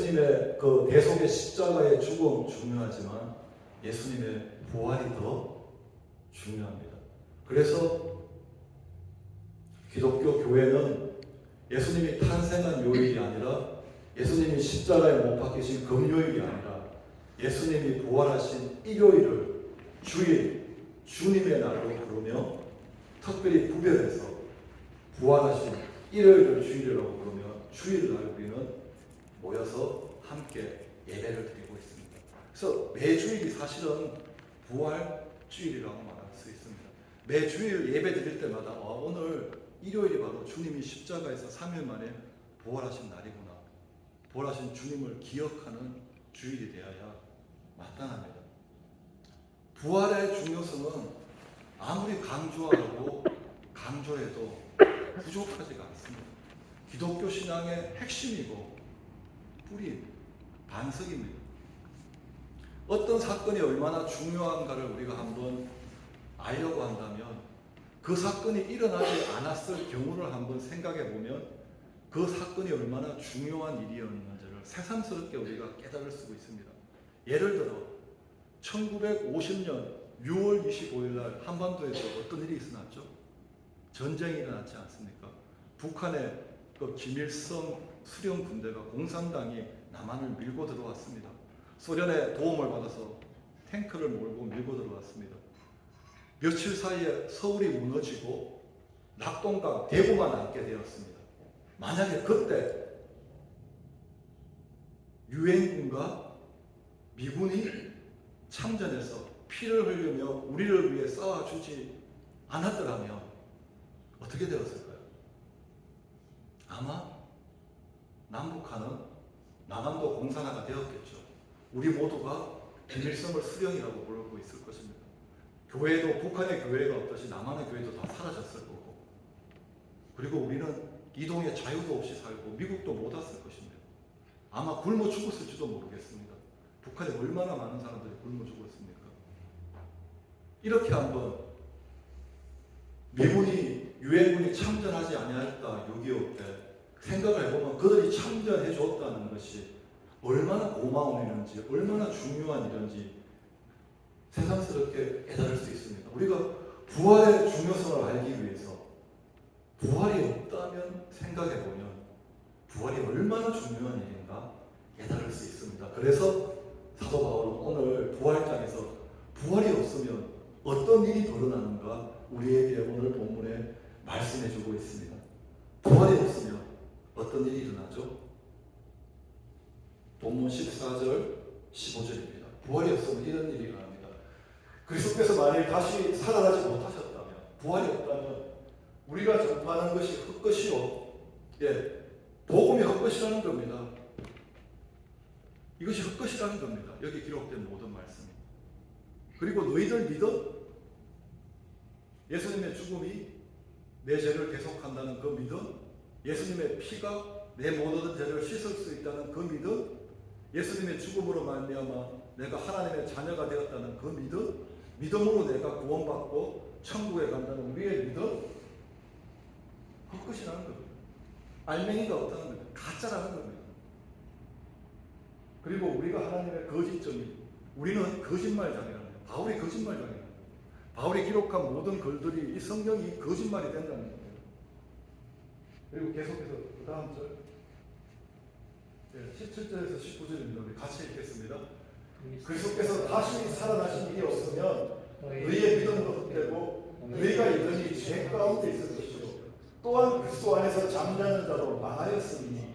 예수님의 그 대속의 십자가의 죽음 중요하지만 예수님의 부활이 더 중요합니다. 그래서 기독교 교회는 예수님이 탄생한 요일이 아니라 예수님이 십자가에 못 박히신 금요일이 아니라 예수님이 부활하신 일요일을 주일, 주님의 날로 부르며 특별히 구별해서 부활하신 일요일을 주일이라고 부르며 주일을 날 우리는 모여서 함께 예배를 드리고 있습니다. 그래서 매주일이 사실은 부활주일이라고 말할 수 있습니다. 매주일 예배 드릴 때마다 오늘 일요일이 바로 주님이 십자가에서 3일 만에 부활하신 날이구나. 부활하신 주님을 기억하는 주일이 되어야 마땅합니다. 부활의 중요성은 아무리 강조하고 강조해도 부족하지가 않습니다. 기독교 신앙의 핵심이고 뿌리, 반석입니다. 어떤 사건이 얼마나 중요한가를 우리가 한번 알려고 한다면 그 사건이 일어나지 않았을 경우를 한번 생각해 보면 그 사건이 얼마나 중요한 일이었는지를 새삼스럽게 우리가 깨달을 수 있습니다. 예를 들어 1950년 6월 25일 날 한반도에서 어떤 일이 있었죠? 전쟁이 일어났지 않습니까? 북한의 그 김일성 수령 군대가 공산당이 남한을 밀고 들어왔습니다. 소련의 도움을 받아서 탱크를 몰고 밀고 들어왔습니다. 며칠 사이에 서울이 무너지고 낙동강, 대구만 남게 되었습니다. 만약에 그때 유엔군과 미군이 참전해서 피를 흘리며 우리를 위해 싸워주지 않았더라면 어떻게 되었을까요? 아마 남북한은 남한도 공산화가 되었겠죠. 우리 모두가 김일성을 수령이라고 부르고 있을 것입니다. 교회도 북한의 교회가 없듯이 남한의 교회도 다 사라졌을 거고, 그리고 우리는 이동의 자유도 없이 살고 미국도 못 왔을 것입니다. 아마 굶어 죽었을지도 모르겠습니다. 북한에 얼마나 많은 사람들이 굶어 죽었습니까? 이렇게 한번 미군이 유엔군이 참전하지 아니했다 6.25 때 생각을 해보면 그들이 참전해 줬다는 것이 얼마나 고마운 일인지 얼마나 중요한 일인지 새삼스럽게 깨달을 수 있습니다. 우리가 부활의 중요성을 알기 위해서 부활이 없다면 생각해보면 부활이 얼마나 중요한 일인가 깨달을 수 있습니다. 그래서 사도 바울은 오늘 부활장에서 부활이 없으면 어떤 일이 벌어나는가 우리에게 오늘 본문에 말씀해주고 있습니다. 부활이 없으면 어떤 일이 일어나죠? 본문 14절 15절입니다. 부활이 없으면 이런 일이 일어납니다. 그리스도께서 만일 다시 살아나지 못하셨다면, 부활이 없다면 우리가 전파하는 것이 헛것이요, 복음이 헛것이라는 겁니다. 이것이 헛것이라는 겁니다. 여기 기록된 모든 말씀이. 그리고 너희들 믿어? 예수님의 죽음이 내 죄를 대속한다는 그 믿음, 예수님의 피가 내 모든 죄를 씻을 수 있다는 그 믿음, 예수님의 죽음으로 말미암아 내가 하나님의 자녀가 되었다는 그 믿음, 믿음으로 내가 구원받고 천국에 간다는 우리의 믿음, 헛것이라는 겁니다. 알맹이가 없다는 겁니다. 가짜라는 겁니다. 그리고 우리가 하나님의 거짓점이, 우리는 거짓말장이라는 거예요. 바울이 거짓말장이라는 거예요. 바울이 기록한 모든 글들이 이 성경이 거짓말이 된다는 거예요. 그리고 계속해서 그 다음 절 17절에서 19절입니다. 우리 같이 읽겠습니다. 그리스도께서 다시 살아나신 일이 없으면 너희의 믿음도 헛되고 너희가 여전히 죄 가운데 있을 것이요 또한 그리스도 안에서 잠자는 자도 망하였으니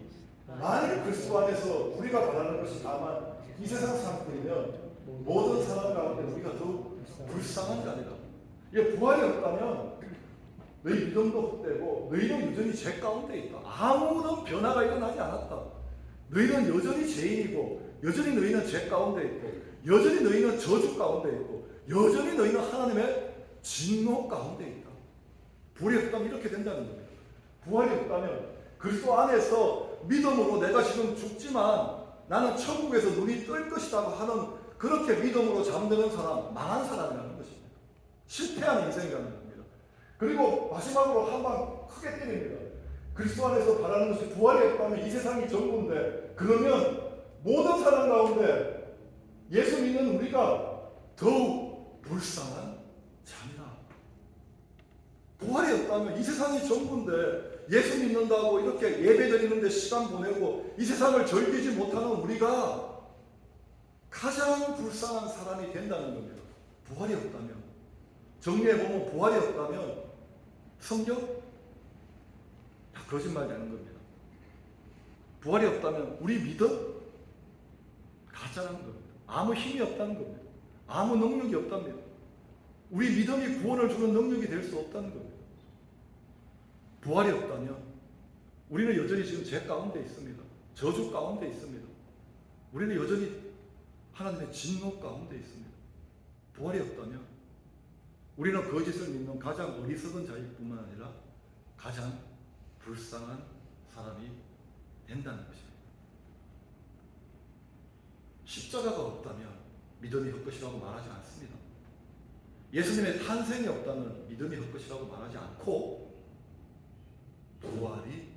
만일 그리스도 안에서 우리가 바라는 것이 다만 이 세상 상태이면 모든 사람 가운데 우리가 더욱 불쌍한 자니라. 이게 부활이 없다면 너희 믿음도 헛되고 너희는 여전히 죄 가운데 있다. 아무런 변화가 일어나지 않았다. 너희는 여전히 죄인이고 여전히 너희는 죄 가운데 있고 여전히 너희는 저주 가운데 있고 여전히 너희는 하나님의 진노 가운데 있다. 부활이 없다면 이렇게 된다는 겁니다. 부활이 없다면 그리스도 안에서 믿음으로 내가 지금 죽지만 나는 천국에서 눈이 뜰 것이라고 하는 그렇게 믿음으로 잠드는 사람, 망한 사람이라는 것입니다. 실패한 인생이라는 겁니다. 그리고 마지막으로 한 방 크게 때립니다. 그리스도 안에서 바라는 것이 부활이 없다면 이 세상이 전부인데 그러면 모든 사람 가운데 예수 믿는 우리가 더욱 불쌍한 자입니다. 부활이 없다면 이 세상이 전부인데 예수 믿는다고 이렇게 예배 드리는데 시간 보내고 이 세상을 즐기지 못하는 우리가 가장 불쌍한 사람이 된다는 겁니다. 부활이 없다면. 정리해보면 부활이 없다면 성경 다 거짓말 되는 겁니다. 부활이 없다면 우리 믿음 가짜라는 겁니다. 아무 힘이 없다는 겁니다. 아무 능력이 없답니다. 우리 믿음이 구원을 주는 능력이 될 수 없다는 겁니다. 부활이 없다면 우리는 여전히 지금 죄 가운데 있습니다. 저주 가운데 있습니다. 우리는 여전히 하나님의 진노 가운데 있습니다. 부활이 없다면 우리는 거짓을 믿는 가장 어리석은 자일 뿐만 아니라 가장 불쌍한 사람이 된다는 것입니다. 십자가가 없다면 믿음이 헛것이라고 말하지 않습니다. 예수님의 탄생이 없다면 믿음이 헛것이라고 말하지 않고 부활이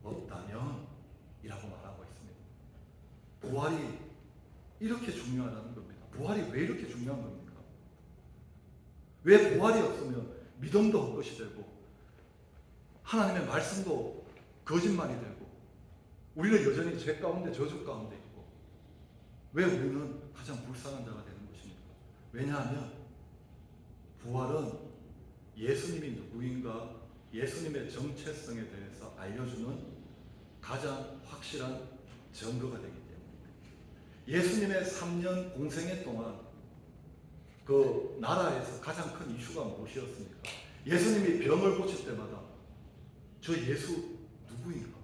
없다면 이라고 말하고 있습니다. 부활이 이렇게 중요하다는 겁니다. 부활이 왜 이렇게 중요한 겁니까? 왜 부활이 없으면 믿음도 헛것이 되고 하나님의 말씀도 거짓말이 되고 우리는 여전히 죄 가운데 저주 가운데 있고 왜 우리는 가장 불쌍한 자가 되는 것입니까? 왜냐하면 부활은 예수님이 누구인가 예수님의 정체성에 대해서 알려주는 가장 확실한 증거가 되기 때문입니다. 예수님의 3년 공생애 동안 그 나라에서 가장 큰 이슈가 무엇이었습니까? 예수님이 병을 고칠 때마다 저 예수 누구인가?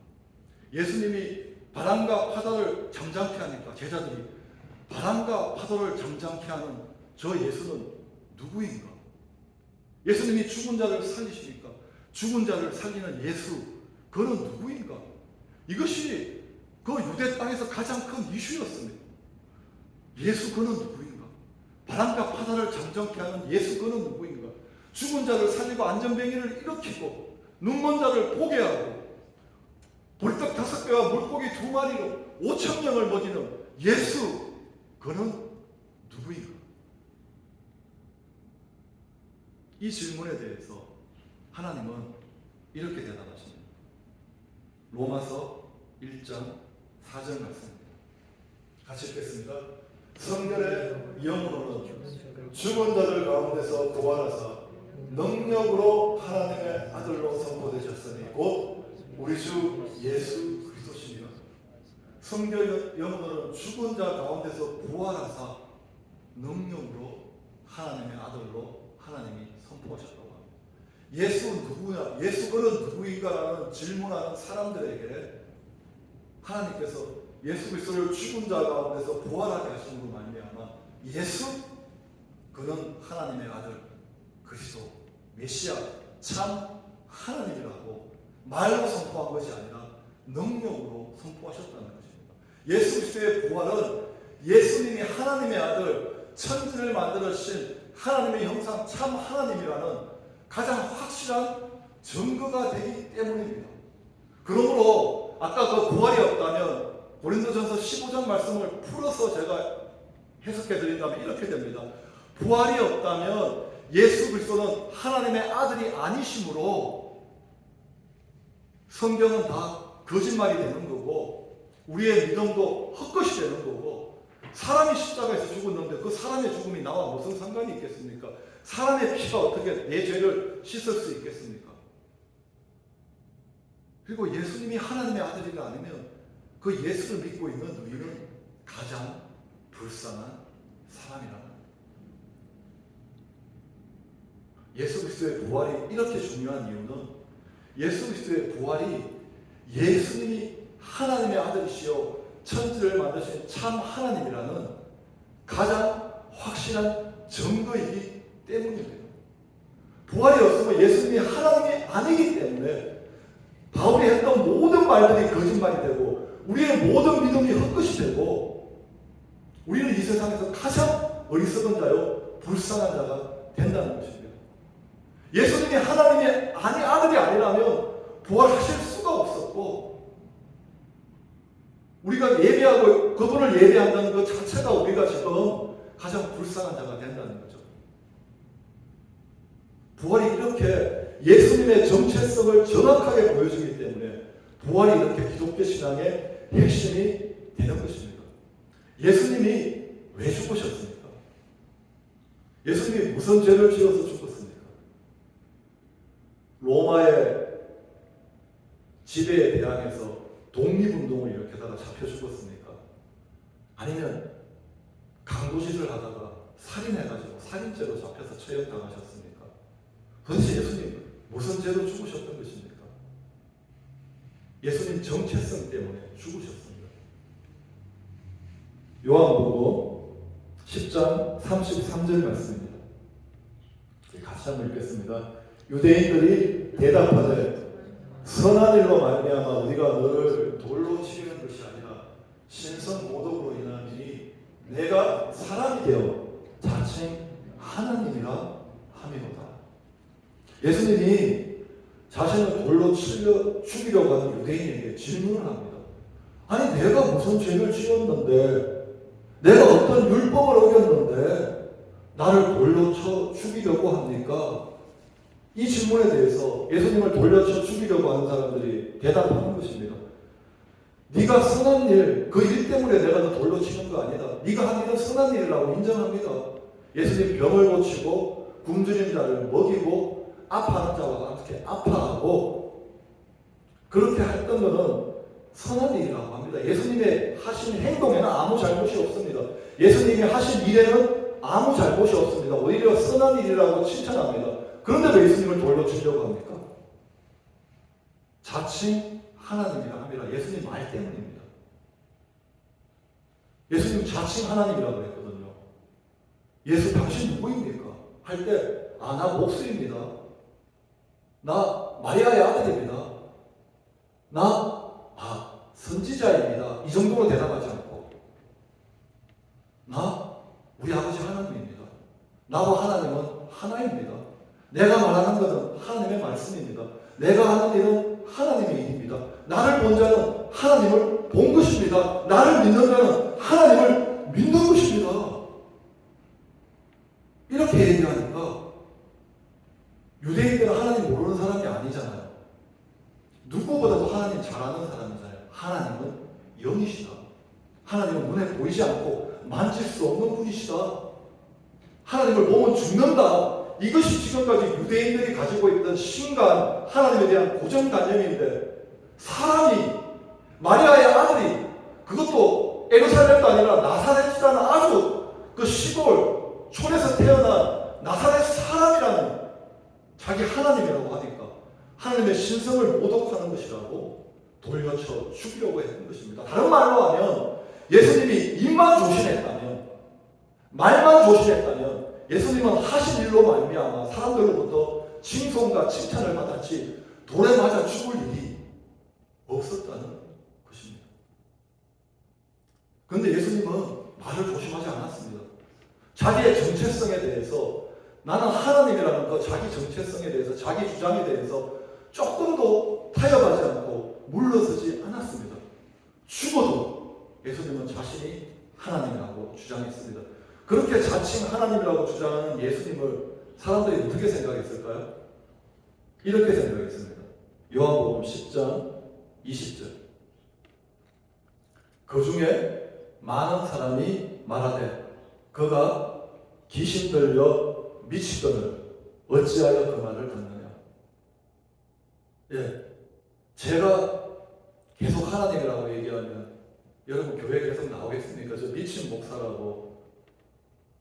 예수님이 바람과 파도를 잠잠케 하니까 제자들이 바람과 파도를 잠잠케 하는 저 예수는 누구인가? 예수님이 죽은 자를 살리시니까 죽은 자를 살리는 예수 그는 누구인가? 이것이 그 유대 땅에서 가장 큰 이슈였습니다. 예수 그는 누구인가? 바람과 파도를 잠잠케 하는 예수 그는 누구인가? 죽은 자를 살리고 안전병이를 일으키고 눈먼 자를 보게 하고 벌떡 5배와 물고기 2마리로 5,000명을 먹이는 예수 그는 누구인가? 이 질문에 대해서 하나님은 이렇게 대답하십니다. 로마서 1장 4절 말씀입니다. 같이 읽겠습니다. 성결의 영으로는 죽은 자들 가운데서 부활하사 능력으로 하나님의 아들로 선포되셨으니 곧 우리 주 예수 그리스도시니라. 성결의 영으로는 죽은 자 가운데서 부활하사 능력으로 하나님의 아들로 하나님이 선포하셨다고 합니다. 예수는 누구냐? 예수 그는 누구인가라는 질문하는 사람들에게 하나님께서 예수 그리스도를 죽은 자 가운데서 부활하게 하심으로 말미암아 예수 그는 하나님의 아들 그리스도 메시아 참 하나님이라고 말로 선포한 것이 아니라 능력으로 선포하셨다는 것입니다. 예수 그리스도의 부활은 예수님이 하나님의 아들 천지를 만들으신 하나님의 형상 참 하나님이라는 가장 확실한 증거가 되기 때문입니다. 그러므로 아까 그 부활이 없다면 고린도전서 15장 말씀을 풀어서 제가 해석해 드린다면 이렇게 됩니다. 부활이 없다면 예수 그리스도는 하나님의 아들이 아니시므로 성경은 다 거짓말이 되는 거고 우리의 믿음도 헛것이 되는 거고 사람이 십자가에서 죽었는데 그 사람의 죽음이 나와 무슨 상관이 있겠습니까? 사람의 피가 어떻게 내 죄를 씻을 수 있겠습니까? 그리고 예수님이 하나님의 아들이가 아니면 그 예수를 믿고 있는 너희는 가장 불쌍한 사람이라는 예수 그리스도의 부활이 이렇게 중요한 이유는 예수 그리스도의 부활이 예수님이 하나님의 아들이시여 천지를 만드신 참 하나님이라는 가장 확실한 증거이기 때문입니다. 부활이 없으면 예수님이 하나님이 아니기 때문에 바울이 했던 모든 말들이 거짓말이 되고 우리의 모든 믿음이 헛것이 되고 우리는 이 세상에서 가장 어리석은 자요 불쌍한 자가 된다는 것입니다. 예수님이 하나님의 아들이 아니라면 부활하실 수가 없었고 우리가 예배하고 그분을 예배한다는 것 자체가 우리가 지금 가장 불쌍한 자가 된다는 거죠. 부활이 이렇게 예수님의 정체성을 정확하게 보여주기 때문에 부활이 이렇게 기독교 신앙의 핵심이 되는 것입니다. 예수님이 왜 죽으셨습니까? 예수님이 무슨 죄를 지어서 죽었습니까? 로마의 지배에 대항해서 독립운동을 일으켜다가 잡혀 죽었습니까? 아니면 강도짓을 하다가 살인해가지고 살인죄로 잡혀서 처형당하셨습니까? 도대체 예수님 무슨 죄로 죽으셨던 것입니까? 예수님 정체성 때문에 죽으셨습니다. 요한복음 10장 33절 말씀입니다. 같이 한번 읽겠습니다. 유대인들이 대답하되 선한 일로 말미암아 우리가 너를 돌로 치려는 것이 아니라 신성 모독으로 인함이니 내가 사람이 되어 자칭 하나님이라 함이로다. 예수님이 자신을 돌로 죽이려고 하는 유대인에게 질문을 합니다. 아니 내가 무슨 죄를 지었는데, 내가 어떤 율법을 어겼는데 나를 돌로 쳐 죽이려고 합니까? 이 질문에 대해서 예수님을 돌려 쳐 죽이려고 하는 사람들이 대답하는 것입니다. 네가 선한 일, 그 일 때문에 내가 너 돌로 치는 거 아니다. 네가 한 일은 선한 일이라고 인정합니다. 예수님 병을 고치고 굶주린 자를 먹이고 아파하는 자와 함께 아파하고 그렇게 했던 것은 선한 일이라고 합니다. 예수님의 하신 행동에는 아무 잘못이 없습니다. 예수님이 하신 일에는 아무 잘못이 없습니다. 오히려 선한 일이라고 칭찬합니다. 그런데 왜 예수님을 돌로 치려고 합니까? 자칭 하나님이라 합니다. 예수님 말 때문입니다. 예수님 자칭 하나님이라고 했거든요. 예수 당신 누구입니까? 할 때 나 목수입니다. 나 마리아의 아들입니다. 나 선지자입니다. 이 정도로 대답하지 않고 나 우리 아버지 하나님입니다. 나와 하나님은 하나입니다. 내가 말하는 것은 하나님의 말씀입니다. 내가 하는 일은 하나님의 일입니다. 나를 본 자는 하나님을 본 것입니다. 나를 믿는 자는 하나님을 믿는 것입니다. 이렇게 얘기하니까 유대인들은 하나님 모르는 사람이 아니잖아요. 누구보다도 하나님 잘 아는 사람이잖아요. 하나님은 영이시다. 하나님은 눈에 보이지 않고 만질 수 없는 분이시다. 하나님을 보면 죽는다. 이것이 지금까지 유대인들이 가지고 있던 신간, 하나님에 대한 고정관념인데 사람이, 마리아의 아들이, 그것도 에루살렘도 아니라 나사렛이라는 아주 그 시골 촌에서 태어난 나사렛 사람이라는 자기 하나님이라고 하니까 하나님의 신성을 모독하는 것이라고 돌려쳐 죽이려고 했던 것입니다. 다른 말로 하면 예수님이 입만 조심했다면, 말만 조심했다면 예수님은 하신 일로 말미암아 사람들로부터 칭송과 칭찬을 받았지 돌에 맞아 죽을 일이 없었다는 것입니다. 그런데 예수님은 말을 조심하지 않았습니다. 자기의 정체성에 대해서, 나는 하나님이라는 그 자기 정체성에 대해서, 자기 주장에 대해서 조금도 타협하지 않고 물러서지 않았습니다. 죽어도 예수님은 자신이 하나님이라고 주장했습니다. 그렇게 자칭 하나님이라고 주장하는 예수님을 사람들이 어떻게 생각했을까요? 이렇게 생각했습니다. 요한복음 10장 20절. 그 중에 많은 사람이 말하되 그가 귀신 들려 미치거늘 어찌하여 그 말을 듣느냐. 예, 제가 계속 하나님이라고 얘기하면 여러분 교회 계속 나오겠습니까? 저 미친 목사라고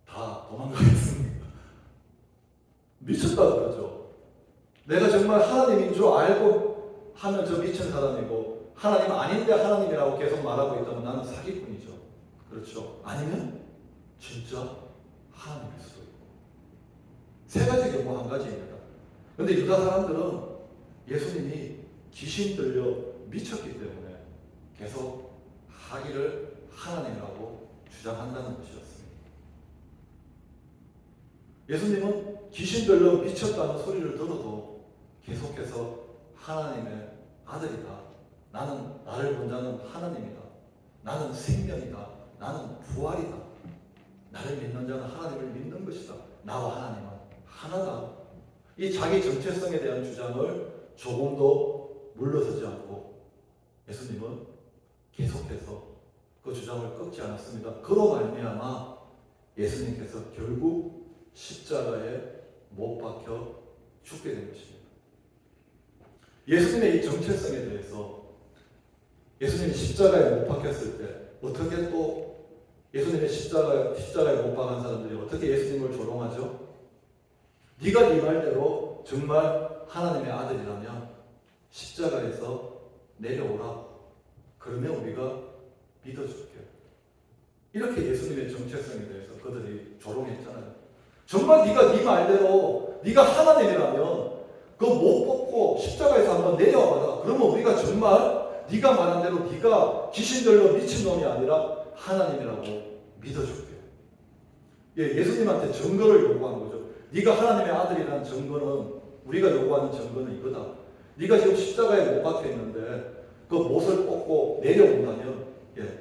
다 도망가겠습니까? 미쳤다 그러죠. 내가 정말 하나님인 줄 알고 하면 저 미친 사람이고, 하나님 아닌데 하나님이라고 계속 말하고 있다면 나는 사기꾼이죠. 그렇죠. 아니면 진짜 하나님일 수도 있고. 세 가지 경우 한 가지입니다. 그런데 유다 사람들은 예수님이 귀신 들려 미쳤기 때문에 계속 하기를 하나님이라고 주장한다는 것이었습니다. 예수님은 귀신 들려 미쳤다는 소리를 들어도 계속해서 하나님의 아들이다. 나를 본 자는 하나님이다. 나는 생명이다. 나는 부활이다. 나를 믿는 자는 하나님을 믿는 것이다. 나와 하나님은 하나다. 이 자기 정체성에 대한 주장을 조금도 물러서지 않고 예수님은 계속해서 그 주장을 꺾지 않았습니다. 그로 말미암아 예수님께서 결국 십자가에 못 박혀 죽게 된 것입니다. 예수님의 이 정체성에 대해서 예수님이 십자가에 못 박혔을 때 어떻게 또 예수님의 십자가에 못 박은 사람들이 어떻게 예수님을 조롱하죠? 네가 네 말대로 정말 하나님의 아들이라면 십자가에서 내려오라. 그러면 우리가 믿어줄게. 이렇게 예수님의 정체성에 대해서 그들이 조롱했잖아요. 정말 네가 네 말대로 네가 하나님이라면 그거 못 벗고 십자가에서 한번 내려와봐라. 그러면 우리가 정말 네가 말한 대로 네가 귀신들로 미친놈이 아니라 하나님이라고 믿어줄게. 예수님한테 증거를 요구한 거죠. 네가 하나님의 아들이라는 증거는 우리가 요구하는 증거는 이거다. 네가 지금 십자가에 못 박혀 있는데 그 못을 벗고 내려온다면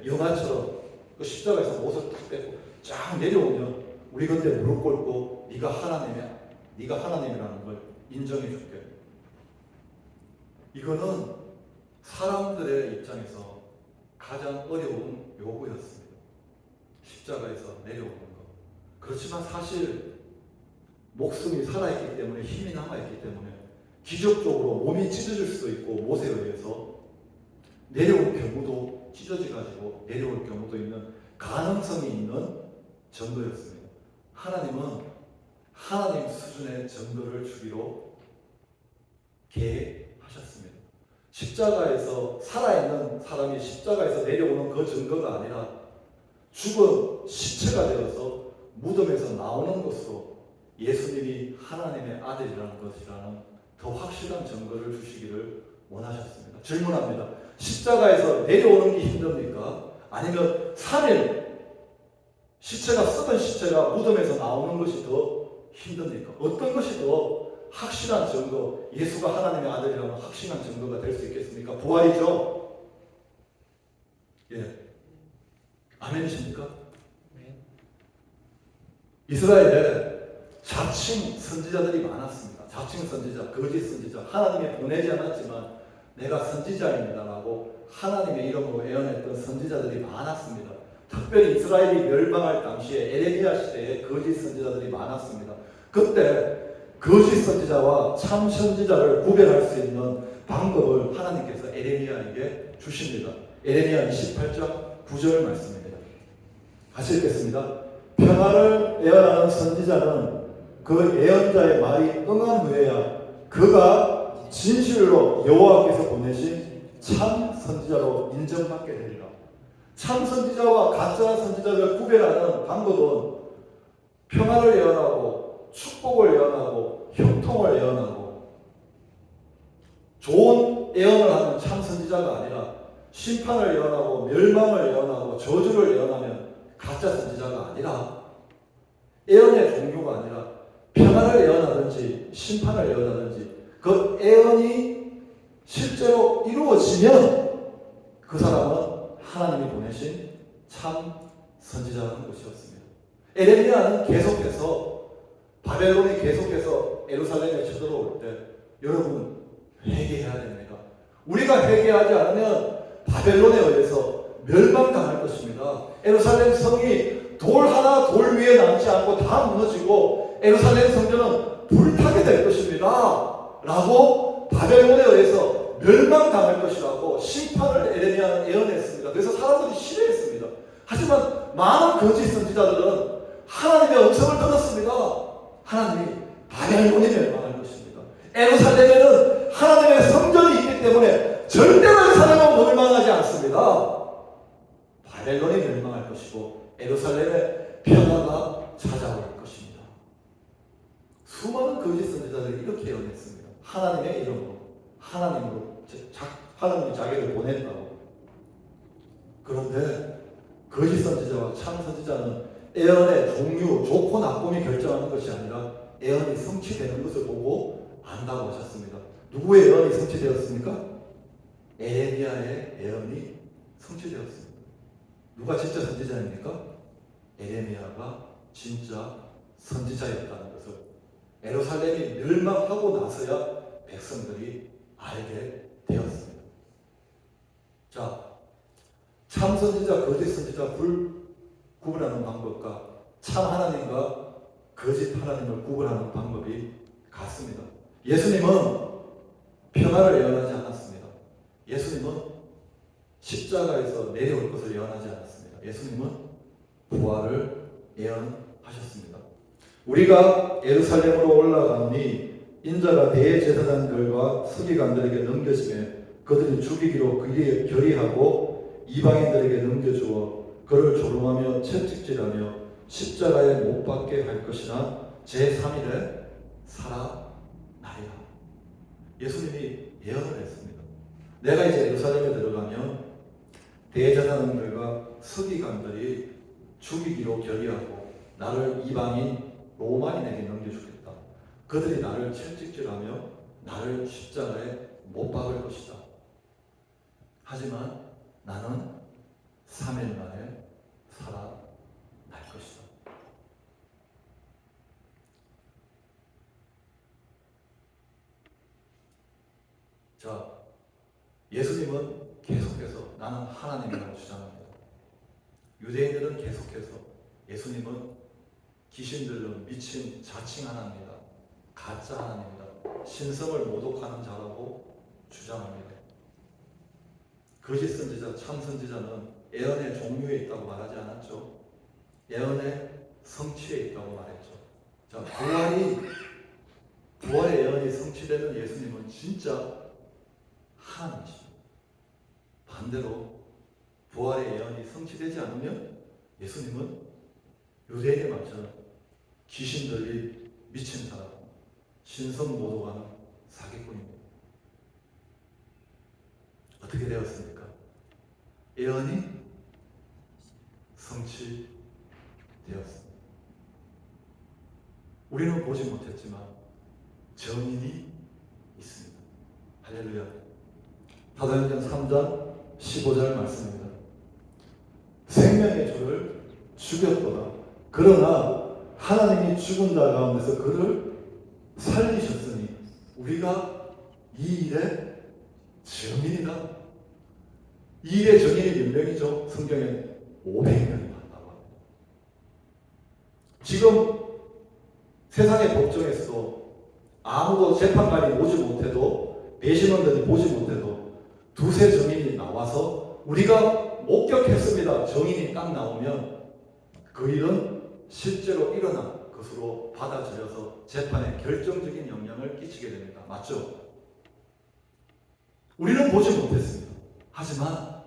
영화처럼 그 십자가에서 못을 탁 빼고 쫙 내려오면 우리 그때 무릎 꿇고 네가 하나님이야. 네가 하나님이라는 걸 인정해 줄게. 이거는 사람들의 입장에서 가장 어려운 요구였습니다. 십자가에서 내려오는 것. 그렇지만 사실 목숨이 살아있기 때문에 힘이 남아있기 때문에 기적적으로 몸이 찢어질 수도 있고 못에 의해서 내려올 경우도 찢어져가지고 내려올 경우도 있는 가능성이 있는 증거였습니다. 하나님은 하나님 수준의 증거를 주기로 계획하셨습니다. 십자가에서 살아있는 사람이 십자가에서 내려오는 그 증거가 아니라 죽은 시체가 되어서 무덤에서 나오는 것으로 예수님이 하나님의 아들이라는 것이라는 더 확실한 증거를 주시기를 원하셨습니다. 질문합니다. 십자가에서 내려오는 게 힘듭니까? 아니면 3일 시체가 썩은 시체가 무덤에서 나오는 것이 더 힘듭니까? 어떤 것이 더 확실한 증거, 예수가 하나님의 아들이라는 확실한 증거가 될 수 있겠습니까? 부활이죠? 아멘이십니까? 이스라엘에 자칭 선지자들이 많았습니다. 자칭 선지자, 거짓 선지자, 하나님이 보내지 않았지만 내가 선지자입니다라고 하나님의 이름으로 예언했던 선지자들이 많았습니다. 특별히 이스라엘이 멸망할 당시에 에레미야 시대에 거짓 선지자들이 많았습니다. 그때 거짓 선지자와 참 선지자를 구별할 수 있는 방법을 하나님께서 에레미야에게 주십니다. 에레미야 28장 9절 말씀입니다. 같이 읽겠습니다. 평화를 예언하는 선지자는 그 예언자의 말이 응한 후에야 그가 진실로 여호와께서 보내신 참 선지자로 인정받게 되리라. 참 선지자와 가짜 선지자를 구별하는 방법은 평화를 예언하고 축복을 예언하고 형통을 예언하고 좋은 예언을 하는 참 선지자가 아니라 심판을 예언하고 멸망을 예언하고 저주를 예언하면 가짜 선지자가 아니라 예언의 종류가 아니라 평화를 예언하든지 심판을 예언하든지 그 예언이 실제로 이루어지면 그 사람은 하나님이 보내신 참 선지자라는 것이었습니다. 에레미야는 계속해서 바벨론이 계속해서 예루살렘에 쳐들어올 때 여러분 회개해야 됩니다. 우리가 회개하지 않으면 바벨론에 의해서 멸망당할 것입니다. 예루살렘 성이 돌 하나 돌 위에 남지 않고 다 무너지고 예루살렘 성전은 불타게 될 것입니다. 라고 바벨론에 의해서 멸망당할 것이라고 심판을 에레미야는 예언했습니다. 그래서 사람들이 싫어했습니다. 하지만 많은 거짓 선지자들은 하나님의 음성을 들었습니다. 하나님이 바벨론이 멸망할 것입니다. 예루살렘에는 하나님의 성전이 있기 때문에 절대로 예루살렘은 멸망하지 않습니다. 바벨론이 멸망할 것이고 예루살렘의 평화가 찾아올 것입니다. 수많은 거짓 선지자들이 이렇게 예언했습니다. 하나님의 이름으로, 하나님이 자기를 보냈다고. 그런데 거짓 선지자와 참 선지자는 예언의 종류, 좋고 나쁨이 결정하는 것이 아니라 예언이 성취되는 것을 보고 안다고 하셨습니다. 누구의 예언이 성취되었습니까? 에레미야의 예언이 성취되었습니다. 누가 진짜 선지자입니까? 에레미야가 진짜 선지자였다는 것을 예루살렘이 멸망하고 나서야 백성들이 알게 되었습니다. 자, 참 선지자, 거짓 선지자 구분하는 방법과 참 하나님과 거짓 하나님을 구분하는 방법이 같습니다. 예수님은 평화를 예언하지 않았습니다. 예수님은 십자가에서 내려올 것을 예언하지 않았습니다. 예수님은 부활을 예언하셨습니다. 우리가 예루살렘으로 올라가니 인자가 대제사장들과 서기관들에게 넘겨지며 그들이 죽이기로 결의하고 이방인들에게 넘겨주어 그를 조롱하며 채찍질하며 십자가에 못 박게 할 것이나 제3일에 살아나리라. 예수님이 예언을 했습니다. 내가 이제 예루살렘에 들어가면 대제사장들과 서기관들이 죽이기로 결의하고 나를 이방인 로마인에게 넘겨주겠다. 그들이 나를 채찍질하며 나를 십자가에 못 박을 것이다. 하지만 나는 3일 만에 살아날 것이다. 자, 예수님은 계속해서 나는 하나님이라고 주장합니다. 유대인들은 계속해서 예수님은 귀신들로 미친 자칭 하나님이다, 가짜 하나님이다, 신성을 모독하는 자라고 주장합니다. 거짓 선지자, 참 선지자는 예언의 종류에 있다고 말하지 않았죠. 예언의 성취에 있다고 말했죠. 자, 부활의 예언이 성취되는 예수님은 진짜 하나님이십니다. 반대로 부활의 예언이 성취되지 않으면 예수님은 유대인의 말처럼 귀신들이 미친 사람, 신성 모독하는 사기꾼입니다. 어떻게 되었습니까? 예언이 성취되었습니다. 우리는 보지 못했지만 증인이 있습니다. 할렐루야. 사도행전 3장 15절 말씀입니다. 생명의 주를 죽였도다. 그러나 하나님이 죽은 자 가운데서 그를 살리셨으니 우리가 이 일의 증인이다. 이 일의 증인이 몇 명이죠? 성경에 500명이 많다고 합니다. 지금 세상의 법정에서도 아무도 재판관이 오지 못해도, 배심원들이 보지 못해도 두세 증인이 나와서 우리가 목격했습니다. 증인이 딱 나오면 그 일은 실제로 일어난 것으로 받아들여서 재판에 결정적인 영향을 끼치게 됩니다. 맞죠? 우리는 보지 못했습니다. 하지만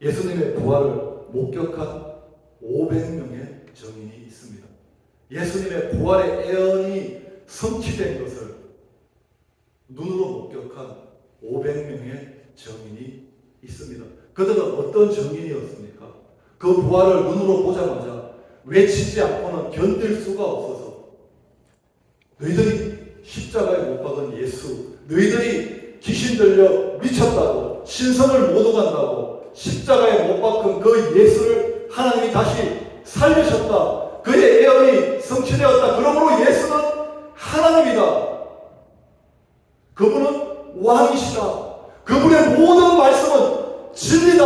예수님의 부활을 목격한 500명의 증인이 있습니다. 예수님의 부활의 예언이 성취된 것을 눈으로 목격한 500명의 증인이 있습니다. 그들은 어떤 증인이었습니까? 그 부활을 눈으로 보자마자 외치지 않고는 견딜 수가 없어서 너희들이 십자가에 못 박은 예수, 너희들이 귀신 들려 미쳤다고, 신성을 모독한다고, 십자가에 못 박은 그 예수를 하나님이 다시 살리셨다. 그의 예언이 성취되었다. 그러므로 예수는 하나님이다. 그분은 왕이시다. 그분의 모든 말씀은 진리다.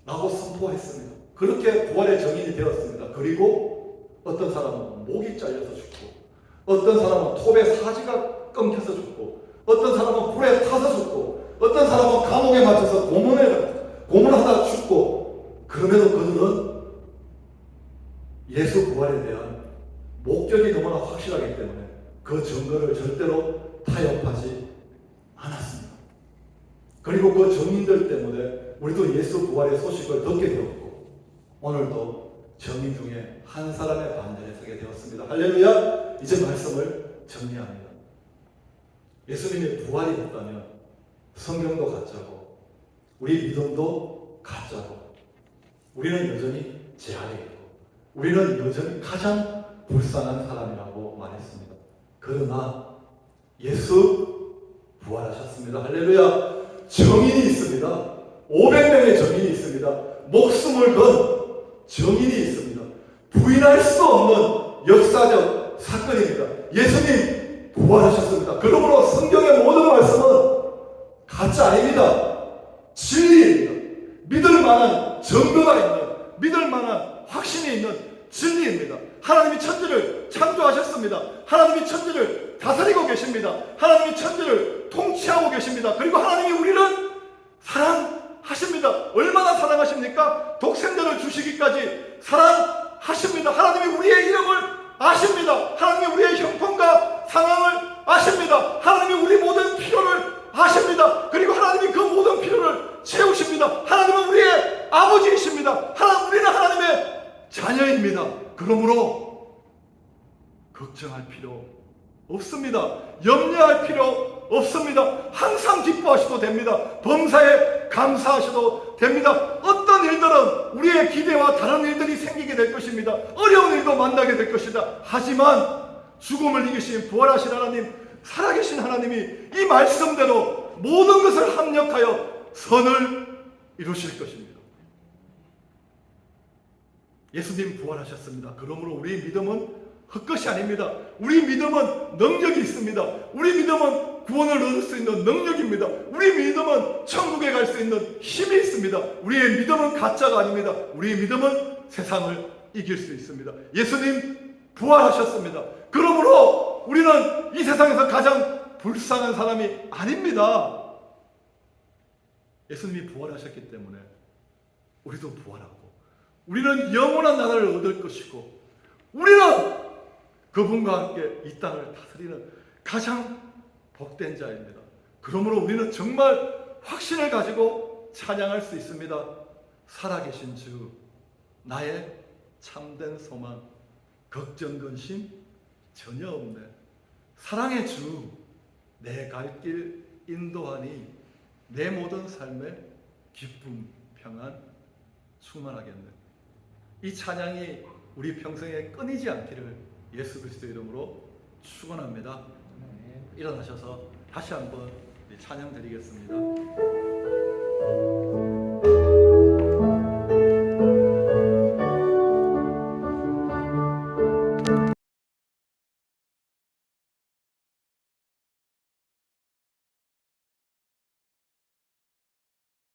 라고 선포했습니다. 그렇게 부활의 증인이 되었습니다. 그리고 어떤 사람은 목이 잘려서 죽고, 어떤 사람은 톱에 사지가 끊겨서 죽고, 어떤 사람은 불에 타서 죽고, 어떤 사람은 감옥에 맞춰서 고문하다 죽고, 그럼에도 그들은 예수 부활에 대한 목격이 너무나 확실하기 때문에 그 증거를 절대로 타협하지 않았습니다. 그리고 그 증인들 때문에 우리도 예수 부활의 소식을 듣게 되었고, 오늘도 증인 중에 한 사람의 반전에 서게 되었습니다. 할렐루야! 이제 말씀을 정리합니다. 예수님이 부활이 됐다면 성경도 가짜고 우리 믿음도 가짜고 우리는 여전히 제 아래 있고 우리는 여전히 가장 불쌍한 사람이라고 말했습니다. 그러나 예수 부활하셨습니다. 할렐루야! 증인이 있습니다. 500명의 정인이 있습니다. 목숨을 건 정인이 있습니다. 부인할 수 없는 역사적 사건입니다. 예수님 부활하셨습니다. 그러므로 성경의 모든 말씀은 가짜 아닙니다. 진리입니다. 믿을 만한 증거가 있는, 믿을 만한 확신이 있는 진리입니다. 하나님이 천지를 창조하셨습니다. 하나님이 천지를 다스리고 계십니다. 하나님이 천지를 통치하고 계십니다. 그리고 하나님이 우리를 사랑하십니다. 얼마나 사랑하십니까? 독생자를 주시기까지 사랑하십니다. 하나님이 우리의 이름을 아십니다. 하나님이 우리의 형편과 상황을 아십니다. 하나님이 우리 모든 필요를 아십니다. 그리고 하나님이 그 모든 필요를 채우십니다. 하나님은 우리의 아버지이십니다. 우리는 하나님의 자녀입니다. 그러므로 걱정할 필요 없습니다. 염려할 필요 없습니다. 항상 기뻐하셔도 됩니다. 범사에 감사하셔도 됩니다. 어떤 일들은 우리의 기대와 다른 일들이 생기게 될 것입니다. 어려운 일도 만나게 될 것이다. 하지만 죽음을 이기신 부활하신 하나님, 살아계신 하나님이 이 말씀대로 모든 것을 합력하여 선을 이루실 것입니다. 예수님 부활하셨습니다. 그러므로 우리의 믿음은 헛것이 아닙니다. 우리 믿음은 능력이 있습니다. 우리 믿음은 구원을 얻을 수 있는 능력입니다. 우리 믿음은 천국에 갈 수 있는 힘이 있습니다. 우리의 믿음은 가짜가 아닙니다. 우리의 믿음은 세상을 이길 수 있습니다. 예수님 부활하셨습니다. 그러므로 우리는 이 세상에서 가장 불쌍한 사람이 아닙니다. 예수님이 부활하셨기 때문에 우리도 부활하고 우리는 영원한 나라를 얻을 것이고 우리는 그분과 함께 이 땅을 다스리는 가장 복된 자입니다. 그러므로 우리는 정말 확신을 가지고 찬양할 수 있습니다. 살아계신 주, 나의 참된 소망, 걱정 근심 전혀 없네. 사랑의 주, 내 갈 길 인도하니 내 모든 삶에 기쁨, 평안 충만하겠네. 이 찬양이 우리 평생에 끊이지 않기를 예수 그리스도 이름으로 축원합니다. 일어나셔서 다시 한번 찬양 드리겠습니다.